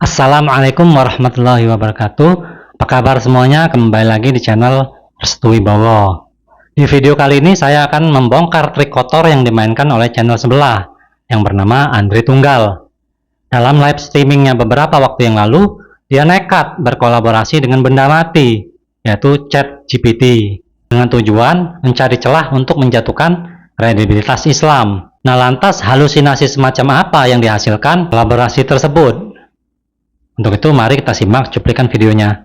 Assalamualaikum warahmatullahi wabarakatuh. Apa kabar semuanya? Kembali lagi di channel Restu Wibowo. Di video kali ini saya akan membongkar trik kotor yang dimainkan oleh channel sebelah yang bernama Andre Tunggal. Dalam live streamingnya beberapa waktu yang lalu, dia nekat berkolaborasi dengan benda mati, yaitu ChatGPT, dengan tujuan mencari celah untuk menjatuhkan kredibilitas Islam. Nah, lantas halusinasi semacam apa yang dihasilkan kolaborasi tersebut? Untuk itu, mari kita simak cuplikan videonya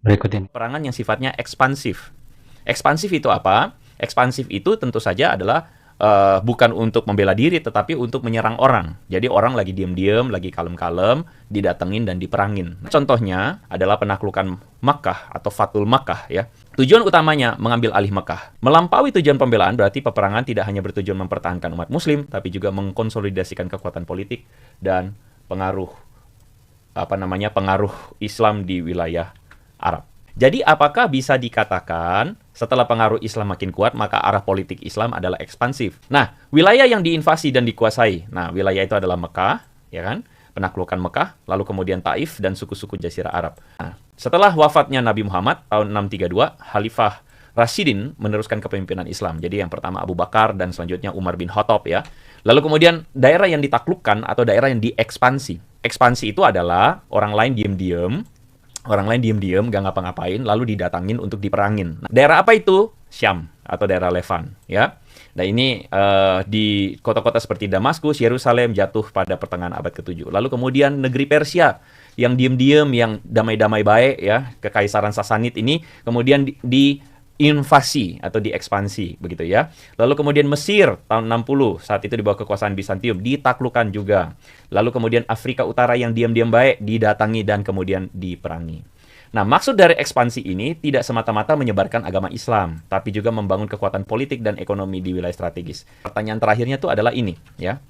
berikut ini. Perangan yang sifatnya ekspansif. Ekspansif itu apa? Ekspansif itu tentu saja adalah bukan untuk membela diri, tetapi untuk menyerang orang. Jadi orang lagi diam-diam, lagi kalem-kalem, didatengin dan diperangin. Contohnya adalah penaklukan Makkah atau Fathul Makkah ya. Tujuan utamanya mengambil alih Makkah. Melampaui tujuan pembelaan berarti peperangan tidak hanya bertujuan mempertahankan umat muslim, tapi juga mengkonsolidasikan kekuatan politik dan pengaruh Islam di wilayah Arab. Jadi apakah bisa dikatakan setelah pengaruh Islam makin kuat, maka arah politik Islam adalah ekspansif? Nah, wilayah yang diinvasi dan dikuasai. Nah, wilayah itu adalah Mekah, ya kan? Penaklukan Mekah, lalu kemudian Taif dan suku-suku Jazirah Arab. Nah, setelah wafatnya Nabi Muhammad tahun 632, Khalifah Rasyidin meneruskan kepemimpinan Islam. Jadi yang pertama Abu Bakar dan selanjutnya Umar bin Khattab ya. Lalu kemudian daerah yang ditaklukkan atau daerah yang diekspansi. Ekspansi itu adalah orang lain diam-diam, gak ngapa-ngapain, lalu didatangin untuk diperangin. Nah, daerah apa itu? Syam atau daerah Levan ya. Nah ini di kota-kota seperti Damaskus, Yerusalem jatuh pada pertengahan abad ke-7. Lalu kemudian negeri Persia yang diam-diam, yang damai-damai baik ya, Kekaisaran Sasanid ini kemudian diinvasi atau diekspansi begitu ya. Lalu kemudian Mesir tahun 60 saat itu di bawah kekuasaan Bizantium ditaklukkan juga. Lalu kemudian Afrika Utara yang diam-diam baik didatangi dan kemudian diperangi. Nah, maksud dari ekspansi ini tidak semata-mata menyebarkan agama Islam, tapi juga membangun kekuatan politik dan ekonomi di wilayah strategis. Pertanyaan terakhirnya itu adalah ini ya.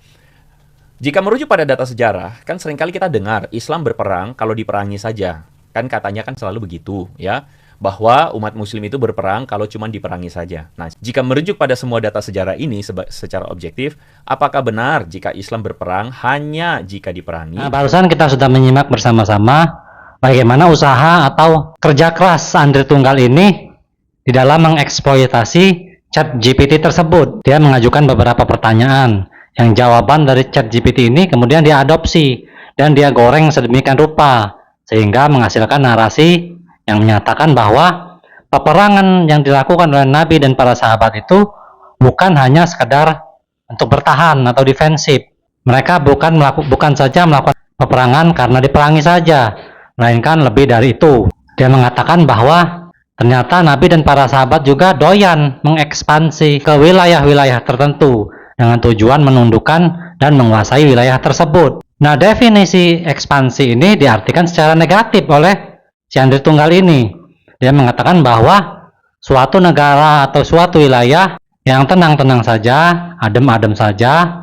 Jika merujuk pada data sejarah, kan seringkali kita dengar Islam berperang kalau diperangi saja. Kan katanya kan selalu begitu ya, bahwa umat muslim itu berperang kalau cuma diperangi saja. Nah, jika merujuk pada semua data sejarah ini secara objektif, apakah benar jika Islam berperang hanya jika diperangi? Nah, barusan kita sudah menyimak bersama-sama bagaimana usaha atau kerja keras Andre Tunggal ini di dalam mengeksploitasi ChatGPT tersebut. Dia mengajukan beberapa pertanyaan yang jawaban dari ChatGPT ini kemudian dia adopsi dan dia goreng sedemikian rupa sehingga menghasilkan narasi yang menyatakan bahwa peperangan yang dilakukan oleh Nabi dan para sahabat itu bukan hanya sekedar untuk bertahan atau defensif. Mereka bukan saja melakukan peperangan karena diperangi saja, melainkan lebih dari itu. Dia mengatakan bahwa ternyata Nabi dan para sahabat juga doyan mengekspansi ke wilayah-wilayah tertentu dengan tujuan menundukkan dan menguasai wilayah tersebut. Nah, definisi ekspansi ini diartikan secara negatif oleh si Andre Tunggal ini. Dia mengatakan bahwa suatu negara atau suatu wilayah yang tenang-tenang saja, adem-adem saja,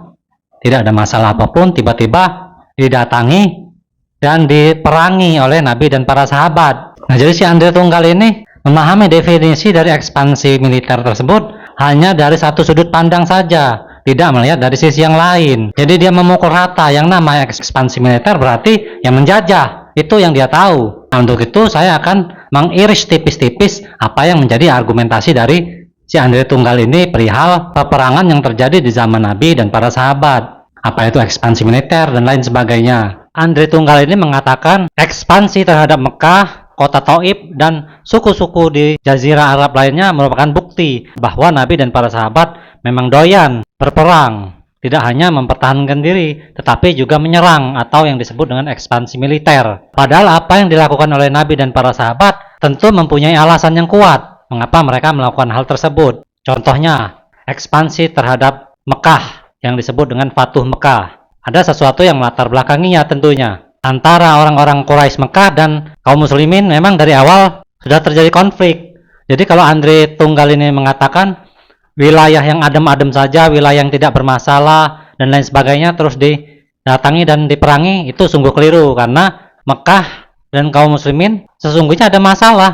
tidak ada masalah apapun, tiba-tiba didatangi dan diperangi oleh Nabi dan para sahabat. Nah, jadi si Andre Tunggal ini memahami definisi dari ekspansi militer tersebut hanya dari satu sudut pandang saja, tidak melihat dari sisi yang lain. Jadi dia memukul rata yang namanya ekspansi militer berarti yang menjajah. Itu yang dia tahu. Nah, untuk itu saya akan mengiris tipis-tipis apa yang menjadi argumentasi dari si Andre Tunggal ini perihal peperangan yang terjadi di zaman Nabi dan para sahabat. Apa itu ekspansi militer dan lain sebagainya. Andre Tunggal ini mengatakan ekspansi terhadap Mekah, kota Taif, dan suku-suku di Jazirah Arab lainnya merupakan bukti bahwa Nabi dan para sahabat memang doyan berperang. Tidak hanya mempertahankan diri, tetapi juga menyerang atau yang disebut dengan ekspansi militer. Padahal apa yang dilakukan oleh Nabi dan para sahabat tentu mempunyai alasan yang kuat mengapa mereka melakukan hal tersebut. Contohnya, ekspansi terhadap Mekah yang disebut dengan Fatuh Mekah. Ada sesuatu yang melatar belakanginya tentunya. Antara orang-orang Quraisy Mekah dan kaum muslimin memang dari awal sudah terjadi konflik. Jadi kalau Andre Tunggal ini mengatakan wilayah yang adem-adem saja, wilayah yang tidak bermasalah dan lain sebagainya terus didatangi dan diperangi, itu sungguh keliru karena Mekah dan kaum muslimin sesungguhnya ada masalah.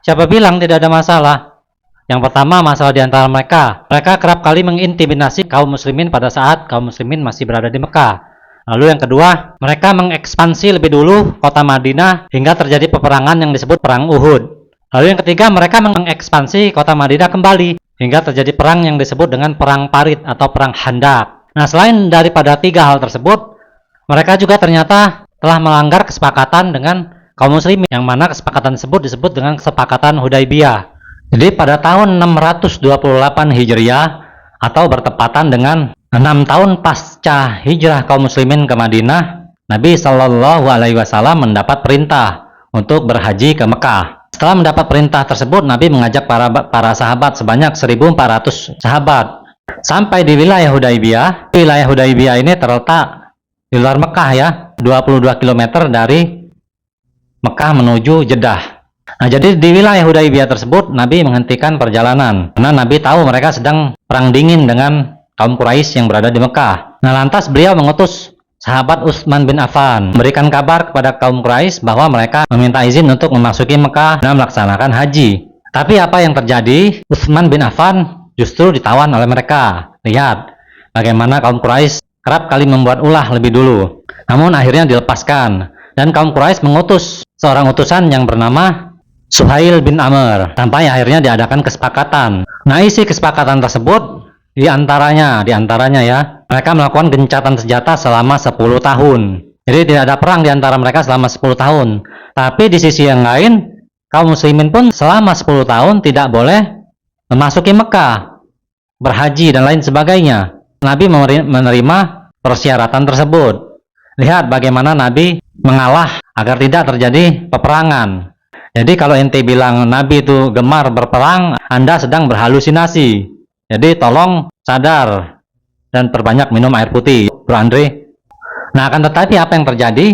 Siapa bilang tidak ada masalah? Yang pertama, masalah di antara mereka. Mereka kerap kali mengintimidasi kaum muslimin pada saat kaum muslimin masih berada di Mekah. Lalu yang kedua, mereka mengekspansi lebih dulu kota Madinah hingga terjadi peperangan yang disebut Perang Uhud. Lalu yang ketiga, mereka mengekspansi kota Madinah kembali hingga terjadi perang yang disebut dengan Perang Parit atau Perang Khandaq. Nah, selain daripada tiga hal tersebut, mereka juga ternyata telah melanggar kesepakatan dengan kaum muslimin, yang mana kesepakatan tersebut disebut dengan kesepakatan Hudaibiyah. Jadi pada tahun 628 Hijriah atau bertepatan dengan 6 tahun pasca hijrah kaum muslimin ke Madinah, Nabi Shallallahu Alaihi Wasallam mendapat perintah untuk berhaji ke Mekah. Setelah mendapat perintah tersebut, Nabi mengajak para sahabat sebanyak 1.400 sahabat sampai di wilayah Hudaibiyah. Wilayah Hudaibiyah ini terletak di luar Mekah ya, 22 km dari Mekah menuju Jeddah. Nah, jadi di wilayah Hudaibiyah tersebut Nabi menghentikan perjalanan karena Nabi tahu mereka sedang perang dingin dengan kaum Quraisy yang berada di Mekah. Nah, lantas beliau mengutus sahabat Utsman bin Affan memberikan kabar kepada kaum Quraisy bahwa mereka meminta izin untuk memasuki Mekah dan melaksanakan haji. Tapi apa yang terjadi? Utsman bin Affan justru ditawan oleh mereka. Lihat bagaimana kaum Quraisy kerap kali membuat ulah lebih dulu. Namun akhirnya dilepaskan dan kaum Quraisy mengutus seorang utusan yang bernama Suhail bin Amr sampai akhirnya diadakan kesepakatan. Nah, isi kesepakatan tersebut di antaranya ya, mereka melakukan gencatan senjata selama 10 tahun. Jadi tidak ada perang di antara mereka selama 10 tahun. Tapi di sisi yang lain, kaum muslimin pun selama 10 tahun tidak boleh memasuki Mekah, berhaji dan lain sebagainya. Nabi menerima persyaratan tersebut. Lihat bagaimana Nabi mengalah agar tidak terjadi peperangan. Jadi kalau ente bilang Nabi itu gemar berperang, Anda sedang berhalusinasi. Jadi tolong sadar dan perbanyak minum air putih, Bro Andre. Nah, akan tetapi apa yang terjadi?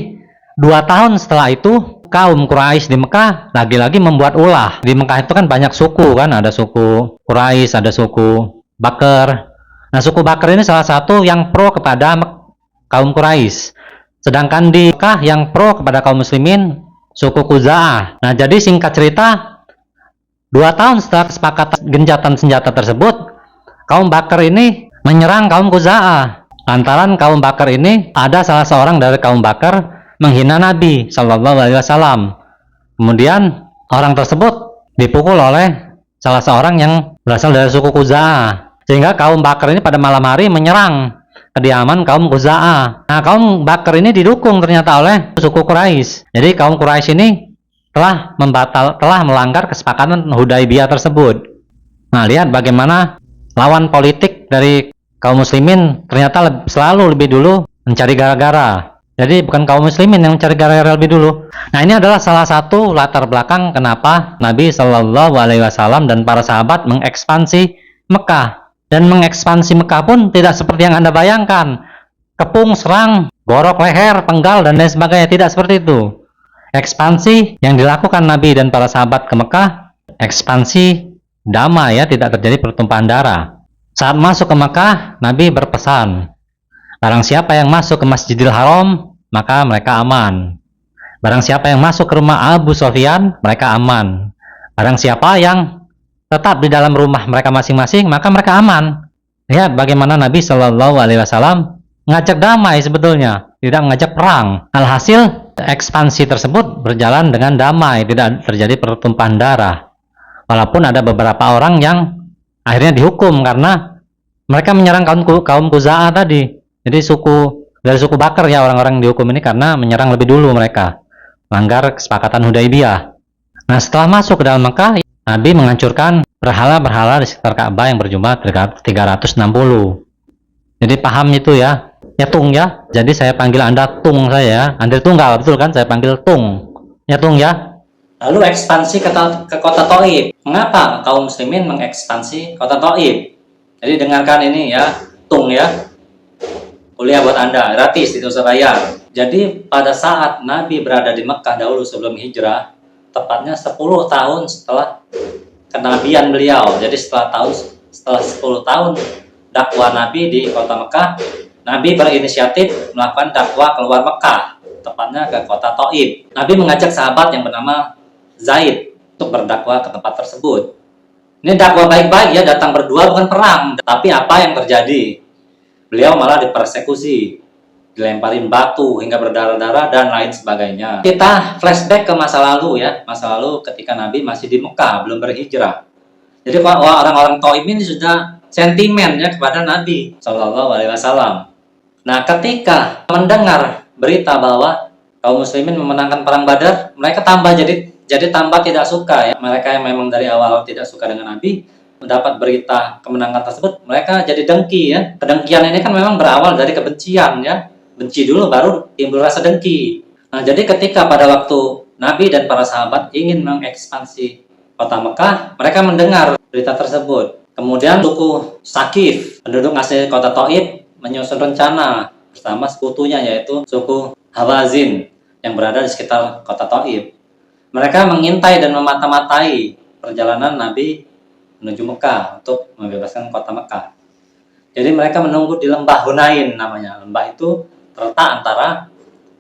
2 tahun setelah itu, kaum Quraisy di Mekah lagi-lagi membuat ulah. Di Mekah itu kan banyak suku kan, ada suku Quraisy, ada suku Bakr. Nah, suku Bakr ini salah satu yang pro kepada kaum Quraisy. Sedangkan di Mekah yang pro kepada kaum muslimin, suku Khuza'ah. Nah, jadi singkat cerita, 2 tahun setelah kesepakatan gencatan senjata tersebut, kaum Bakr ini menyerang kaum Khuza'ah. Lantaran kaum Bakr ini ada salah seorang dari kaum Bakr menghina Nabi Shallallahu Alaihi Wasallam. Kemudian orang tersebut dipukul oleh salah seorang yang berasal dari suku Khuza'ah. Sehingga kaum Bakr ini pada malam hari menyerang kediaman kaum Khuza'ah. Nah, kaum Bakr ini didukung ternyata oleh suku Quraisy. Jadi kaum Quraisy ini telah melanggar kesepakatan Hudaibiyah tersebut. Nah, lihat bagaimana lawan politik dari kaum muslimin ternyata selalu lebih dulu mencari gara-gara. Jadi bukan kaum muslimin yang mencari gara-gara lebih dulu. Nah, ini adalah salah satu latar belakang kenapa Nabi Shallallahu Alaihi Wasallam dan para sahabat mengekspansi Mekah. Dan mengekspansi Mekah pun tidak seperti yang Anda bayangkan. Kepung, serang, borok leher, penggal, dan lain sebagainya. Tidak seperti itu. Ekspansi yang dilakukan Nabi dan para sahabat ke Mekah, ekspansi damai ya, tidak terjadi pertumpahan darah. Saat masuk ke Mekah, Nabi berpesan, barang siapa yang masuk ke Masjidil Haram, maka mereka aman. Barang siapa yang masuk ke rumah Abu Sufyan, mereka aman. Barang siapa yang tetap di dalam rumah mereka masing-masing, maka mereka aman. Lihat bagaimana Nabi Shallallahu Alaihi Wasallam mengajak damai sebetulnya, tidak mengajak perang. Alhasil ekspansi tersebut berjalan dengan damai, tidak terjadi pertumpahan darah. Walaupun ada beberapa orang yang akhirnya dihukum karena mereka menyerang kaum Khuza'ah tadi. Jadi dari suku Bakr ya, orang-orang yang dihukum ini karena menyerang lebih dulu mereka, melanggar kesepakatan Hudaibiyah. Nah, setelah masuk ke dalam Mekah, Nabi menghancurkan berhala-berhala di sekitar Ka'bah yang berjumlah 360. Jadi paham itu ya, ya Tung ya. Jadi saya panggil Anda Tung saya ya. Andre Tunggal, betul kan? Saya panggil Tung. Ya Tung ya. Lalu ekspansi ke kota Thaif. Mengapa kaum muslimin mengekspansi kota Thaif? Jadi dengarkan ini ya, Tung ya. Kuliah buat Anda, gratis, tidak usah bayar. Jadi pada saat Nabi berada di Mekah dahulu sebelum hijrah, tepatnya 10 tahun setelah kenabian beliau. Jadi setelah 10 tahun dakwah Nabi di kota Mekah, Nabi berinisiatif melakukan dakwah keluar Mekah, tepatnya ke kota Thaif. Nabi mengajak sahabat yang bernama Zaid untuk berdakwah ke tempat tersebut. Ini dakwah baik-baik ya, datang berdua bukan perang. Tapi apa yang terjadi? Beliau malah dipersekusi. dilemparin batu hingga berdarah-darah dan lain sebagainya. Kita flashback ke masa lalu ya, masa lalu ketika Nabi masih di Mekah, belum berhijrah. Jadi orang-orang Taif ini sudah sentimen ya kepada Nabi Shallallahu Alaihi Wasallam. Nah, ketika mendengar berita bahwa kaum muslimin memenangkan perang Badar, mereka jadi tambah tidak suka ya. Mereka yang memang dari awal tidak suka dengan Nabi, mendapat berita kemenangan tersebut, mereka jadi dengki ya. Kedengkian ini kan memang berawal dari kebencian ya. Benci dulu baru timbul rasa dengki. Nah, jadi ketika pada waktu Nabi dan para sahabat ingin mengekspansi kota Mekah, mereka mendengar berita tersebut. Kemudian suku Sakif, penduduk asli kota Taif, menyusun rencana bersama sekutunya yaitu suku Hawazin yang berada di sekitar kota Taif. Mereka mengintai dan memata-matai perjalanan Nabi menuju Mekah untuk membebaskan kota Mekah. Jadi mereka menunggu di lembah Hunain namanya. Lembah itu terletak antara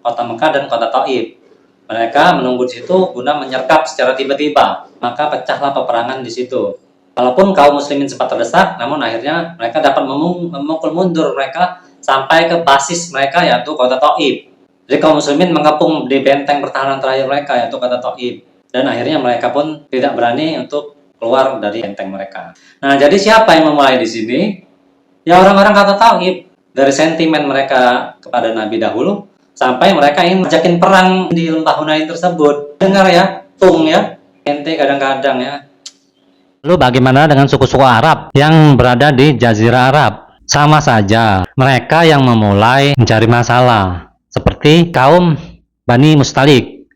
kota Mekah dan kota Taif. Mereka menunggu di situ guna menyergap secara tiba-tiba. Maka pecahlah peperangan di situ. Walaupun kaum muslimin sempat terdesak, namun akhirnya mereka dapat memukul mundur mereka sampai ke basis mereka yaitu kota Taif. Jadi kaum muslimin mengepung di benteng pertahanan terakhir mereka yaitu kota Taif. Dan akhirnya mereka pun tidak berani untuk keluar dari benteng mereka. Nah, jadi siapa yang memulai di sini? Ya orang-orang kota Taif. Dari sentimen mereka kepada Nabi dahulu sampai mereka ingin ngajakin perang di lembah Hunain tersebut. Dengar ya, tung ya, ente kadang-kadang ya. Lalu bagaimana dengan suku-suku Arab yang berada di Jazirah Arab? Sama saja, mereka yang memulai mencari masalah, seperti kaum Bani Mustalik.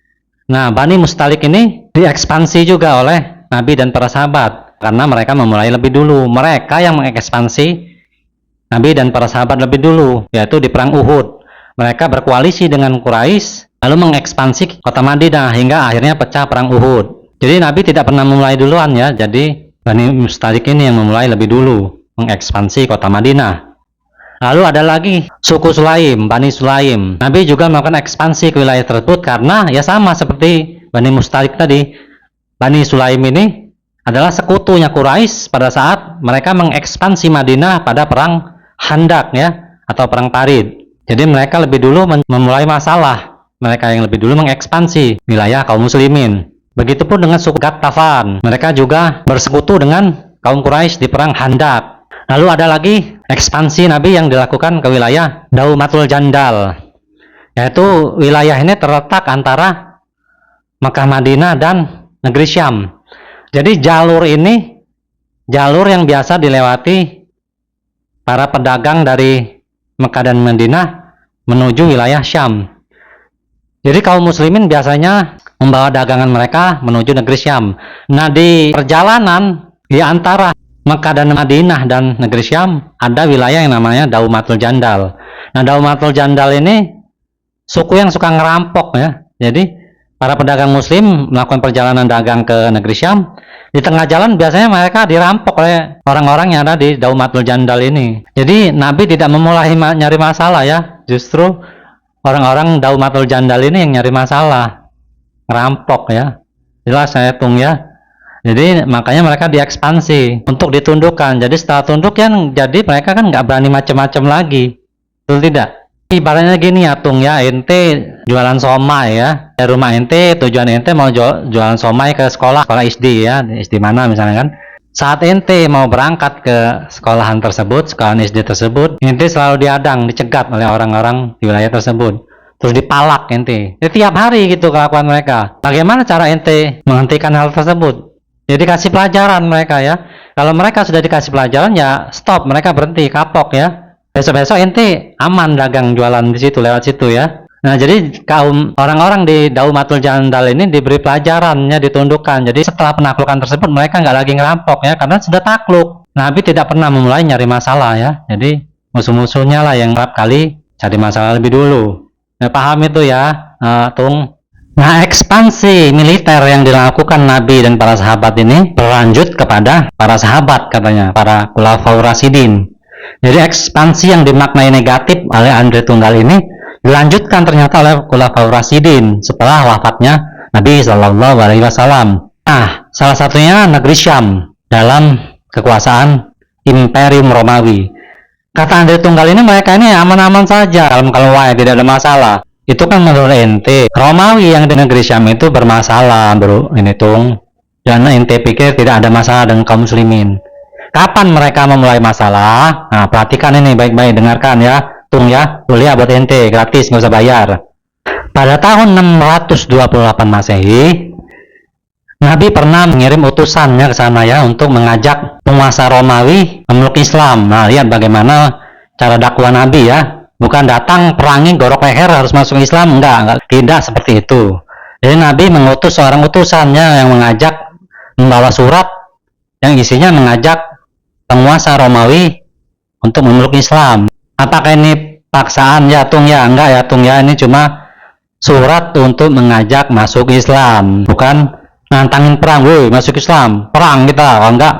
Nah, Bani Mustalik ini diekspansi juga oleh Nabi dan para sahabat, karena mereka memulai lebih dulu. Mereka yang mengekspansi Nabi dan para sahabat lebih dulu, yaitu di perang Uhud. Mereka berkoalisi dengan Quraisy, lalu mengekspansi kota Madinah hingga akhirnya pecah perang Uhud. Jadi Nabi tidak pernah memulai duluan ya, jadi Bani Mustalik ini yang memulai lebih dulu, mengekspansi kota Madinah. Lalu ada lagi suku Sulaim, Bani Sulaim. Nabi juga melakukan ekspansi ke wilayah tersebut karena ya sama seperti Bani Mustalik tadi. Bani Sulaim ini adalah sekutunya Quraisy pada saat mereka mengekspansi Madinah pada perang Handak ya, atau perang Parid. Jadi mereka lebih dulu memulai masalah. Mereka yang lebih dulu mengekspansi wilayah kaum muslimin. Begitupun dengan suku Ghatafan. Mereka juga bersekutu dengan kaum Quraisy di perang Handak. Lalu ada lagi ekspansi Nabi yang dilakukan ke wilayah Daumatul Jandal. Yaitu wilayah ini terletak antara Makkah Madinah dan negeri Syam. Jadi jalur ini jalur yang biasa dilewati para pedagang dari Mekah dan Madinah menuju wilayah Syam. Jadi kaum muslimin biasanya membawa dagangan mereka menuju negeri Syam. Nah, di perjalanan di antara Mekah dan Madinah dan negeri Syam ada wilayah yang namanya Daumatul Jandal. Nah, Daumatul Jandal ini suku yang suka ngerampok ya. Jadi para pedagang muslim melakukan perjalanan dagang ke negeri Syam. Di tengah jalan biasanya mereka dirampok oleh orang-orang yang ada di Daumatul Jandal ini. Jadi Nabi tidak memulai nyari masalah ya. Justru orang-orang Daumatul Jandal ini yang nyari masalah. Ngerampok ya. Jelas saya hitung ya. Jadi makanya mereka diekspansi untuk ditundukkan. Jadi setelah tunduk kan jadi mereka kan nggak berani macam-macam lagi. Betul tidak? Ibaratnya gini ya Tung ya, ente jualan somai ya, dari rumah ente tujuan ente mau jualan somai ke sekolah SD ya, SD mana misalnya kan. Saat ente mau berangkat ke sekolahan tersebut, sekolahan SD tersebut, ente selalu diadang, dicegat oleh orang-orang di wilayah tersebut, terus dipalak ente. Jadi tiap hari gitu kelakuan mereka. Bagaimana cara ente menghentikan hal tersebut? Jadi kasih pelajaran mereka ya. Kalau mereka sudah dikasih pelajaran ya stop, mereka berhenti, kapok ya. Besok-besok ente aman dagang jualan di situ lewat situ ya. Nah, jadi kaum orang-orang di Daumatul Jandal ini diberi pelajarannya, ditundukkan. Jadi setelah penaklukan tersebut mereka nggak lagi ngerampok ya, karena sudah takluk. Nabi tidak pernah memulai nyari masalah ya. Jadi musuh-musuhnya lah yang kerap kali cari masalah lebih dulu. Nah, paham itu ya, Tung. Nah, ekspansi militer yang dilakukan Nabi dan para sahabat ini berlanjut kepada para sahabat katanya, para Khulafaur Rasyidin. Jadi ekspansi yang dimaknai negatif oleh Andre Tunggal ini dilanjutkan ternyata oleh Khulafaur Rasyidin setelah wafatnya Nabi Shallallahu Alaihi Wasallam. Nah, salah satunya negeri Syam dalam kekuasaan Imperium Romawi. Kata Andre Tunggal ini mereka ini aman-aman saja, kalau tidak ada masalah. Itu kan menurut ente. Romawi yang di negeri Syam itu bermasalah, bro. Ini Tung. Dan ente pikir tidak ada masalah dengan kaum muslimin. Kapan mereka memulai masalah? Nah, perhatikan ini baik-baik, dengarkan ya, Tung ya. Kuliah buat ente, gratis, nggak usah bayar. Pada tahun 628 Masehi, Nabi pernah mengirim utusannya ke sana ya untuk mengajak penguasa Romawi memeluk Islam. Nah, lihat bagaimana cara dakwah Nabi ya. Bukan datang perangi gorok leher harus masuk Islam, enggak, tidak seperti itu. Jadi Nabi mengutus seorang utusannya yang mengajak membawa surat yang isinya mengajak penguasa Romawi untuk memeluk Islam. Apakah ini paksaan ya Tung ya? Enggak ya Tung ya, ini cuma surat untuk mengajak masuk Islam, bukan nantangin perang, woi masuk Islam, perang kita, kalau enggak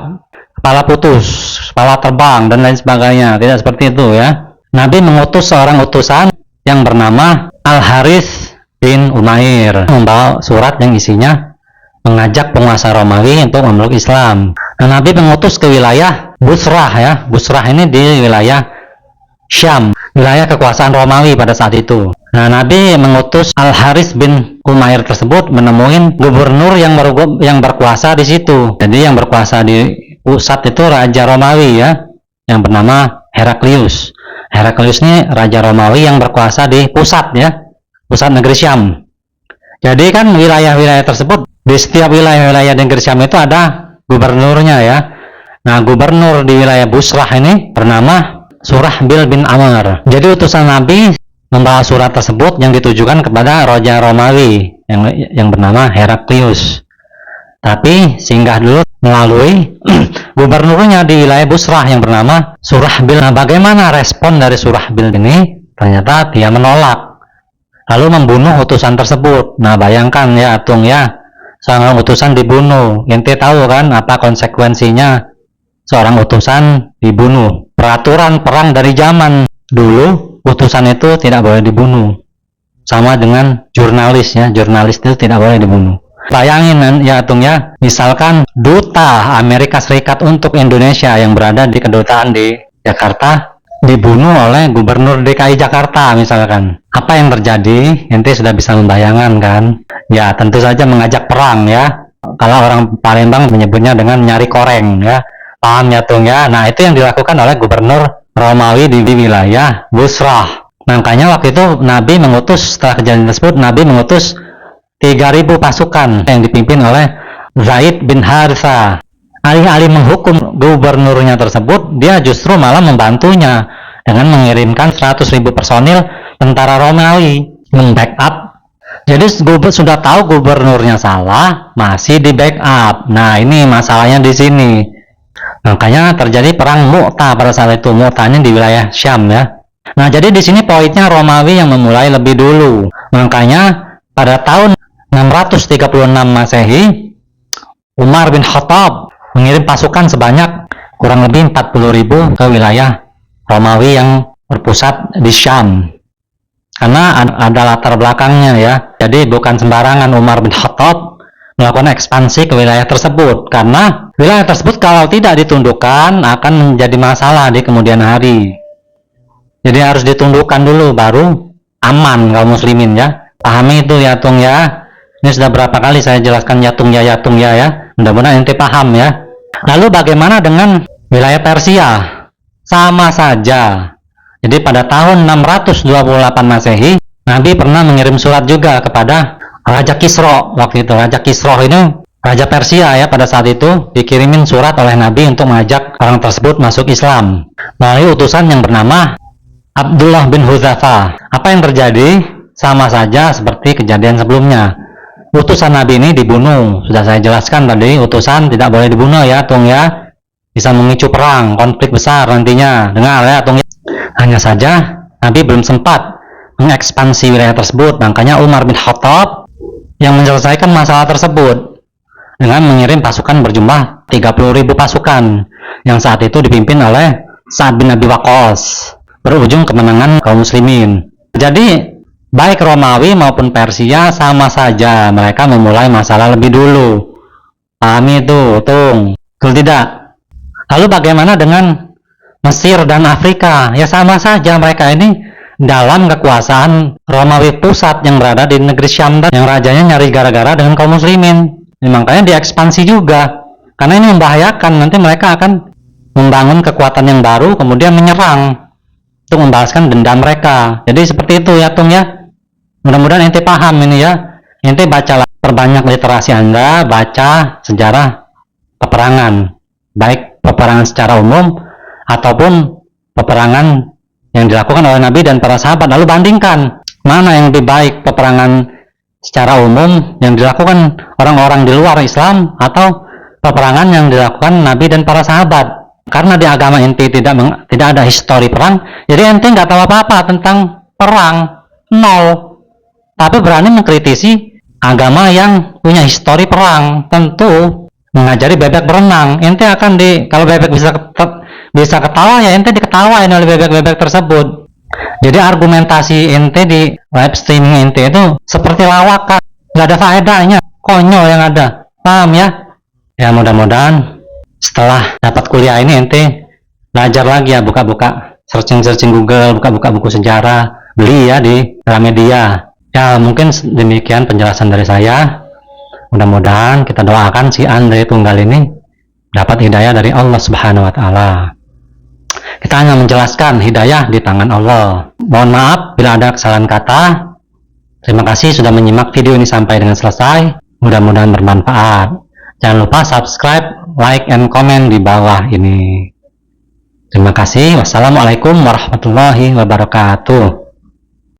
kepala putus, kepala terbang dan lain sebagainya, tidak seperti itu ya. Nabi mengutus seorang utusan yang bernama Al-Harith bin Umair membawa surat yang isinya mengajak penguasa Romawi untuk memeluk Islam. Nah, Nabi mengutus ke wilayah Busrah ya. Busrah ini di wilayah Syam, wilayah kekuasaan Romawi pada saat itu. Nah, Nabi mengutus Al-Harith bin Umair tersebut menemui gubernur yang berkuasa di situ. Jadi yang berkuasa di pusat itu Raja Romawi ya, yang bernama Heraklius. Heraklius ini Raja Romawi yang berkuasa di pusat ya, pusat negeri Syam. Jadi kan wilayah-wilayah tersebut, di setiap wilayah-wilayah negeri Syam itu ada gubernurnya ya. Nah, gubernur di wilayah Busrah ini bernama Surahbil bin Amr. Jadi utusan Nabi membawa surat tersebut yang ditujukan kepada Raja Romawi yang bernama Heraklius. Tapi singgah dulu melalui gubernurnya di wilayah Busrah yang bernama Surahbil. Nah, bagaimana respon dari Surahbil ini? Ternyata dia menolak, lalu membunuh utusan tersebut. Nah, bayangkan ya Tung ya, seorang utusan dibunuh. Ente tahu kan apa konsekuensinya seorang utusan dibunuh? Peraturan perang dari zaman dulu, utusan itu tidak boleh dibunuh. Sama dengan jurnalis ya, jurnalis itu tidak boleh dibunuh. Bayangin ya Tung ya, misalkan duta Amerika Serikat untuk Indonesia yang berada di kedutaan di Jakarta dibunuh oleh gubernur DKI Jakarta misalkan. Apa yang terjadi? Ente sudah bisa membayangkan kan? Ya tentu saja mengajak perang ya. Kalau orang Palembang menyebutnya dengan nyari koreng ya. Paham ya Tung ya? Nah, itu yang dilakukan oleh gubernur Romawi di wilayah Busrah. Makanya waktu itu Nabi mengutus, setelah kejadian tersebut, Nabi mengutus 3.000 pasukan yang dipimpin oleh Zaid bin Haritha. Alih-alih menghukum gubernurnya tersebut, dia justru malah membantunya dengan mengirimkan 100.000 personil tentara Romawi membackup. Jadi sudah tahu gubernurnya salah, masih di backup. Nah, ini masalahnya di sini. Makanya terjadi perang Mu'tah pada saat itu. Mu'tahnya di wilayah Syam ya. Nah, jadi di sini poinnya Romawi yang memulai lebih dulu. Makanya pada tahun 636 Masehi, Umar bin Khattab mengirim pasukan sebanyak kurang lebih 40.000 ke wilayah Romawi yang berpusat di Syam. Karena ada latar belakangnya ya. Jadi bukan sembarangan Umar bin Khattab melakukan ekspansi ke wilayah tersebut, karena wilayah tersebut kalau tidak ditundukkan akan menjadi masalah di kemudian hari. Jadi harus ditundukkan dulu baru aman kaum muslimin ya. Pahami itu ya Tung ya. Ini sudah berapa kali saya jelaskan ya Tung ya ya. Mudah-mudahan ente paham ya. Lalu bagaimana dengan wilayah Persia? Sama saja. Jadi pada tahun 628 Masehi, Nabi pernah mengirim surat juga kepada Raja Kisro. Waktu itu Raja Kisro ini Raja Persia ya, pada saat itu dikirimin surat oleh Nabi untuk mengajak orang tersebut masuk Islam melalui utusan yang bernama Abdullah bin Hudzafa. Apa yang terjadi? Sama saja seperti kejadian sebelumnya. Utusan Nabi ini dibunuh. Sudah saya jelaskan tadi, utusan tidak boleh dibunuh ya Tung ya. Bisa memicu perang, konflik besar nantinya. Dengar ya Tung ya. Hanya saja Nabi belum sempat mengekspansi wilayah tersebut. Makanya Umar bin Khattab yang menyelesaikan masalah tersebut dengan mengirim pasukan berjumlah 30.000 pasukan yang saat itu dipimpin oleh Sa'ad bin Abi Waqqas, berujung kemenangan kaum muslimin. Jadi baik Romawi maupun Persia sama saja, mereka memulai masalah lebih dulu. Pahami itu Tung? Betul tidak? Lalu bagaimana dengan Mesir dan Afrika. Ya sama saja, mereka ini dalam kekuasaan Romawi pusat yang berada di negeri Syam, yang rajanya nyari gara-gara dengan kaum muslimin. Makanya diekspansi juga, karena ini membahayakan. Nanti mereka akan membangun kekuatan yang baru, kemudian menyerang untuk membalaskan dendam mereka. Jadi seperti itu ya Tung ya. Mudah-mudahan ente paham ini ya. Ente bacalah, perbanyak literasi Anda, baca sejarah peperangan, baik peperangan secara umum ataupun peperangan yang dilakukan oleh Nabi dan para sahabat. Lalu bandingkan mana yang lebih baik, peperangan secara umum yang dilakukan orang-orang di luar Islam atau peperangan yang dilakukan Nabi dan para sahabat. Karena di agama ente tidak ada histori perang, jadi ente nggak tahu apa-apa tentang perang, nol. Tapi berani mengkritisi agama yang punya histori perang. Tentu mengajari bebek berenang, ente akan kalau bebek bisa ketawa, ya ente diketawain oleh bebek-bebek tersebut. Jadi argumentasi ente di live streaming ente itu seperti lawakan, nggak ada faedahnya, konyol yang ada. Paham ya? Ya mudah-mudahan setelah dapat kuliah ini ente belajar lagi ya, buka-buka searching Google, buka-buka buku sejarah, beli ya di Gramedia. Ya mungkin demikian penjelasan dari saya. Mudah-mudahan kita doakan si Andre Tunggal ini dapat hidayah dari Allah Subhanahu wa Ta'ala. Kita hanya menjelaskan, hidayah di tangan Allah. Mohon maaf bila ada kesalahan kata. Terima kasih sudah menyimak video ini sampai dengan selesai. Mudah-mudahan bermanfaat. Jangan lupa subscribe, like, and comment di bawah ini. Terima kasih. Wassalamualaikum warahmatullahi wabarakatuh.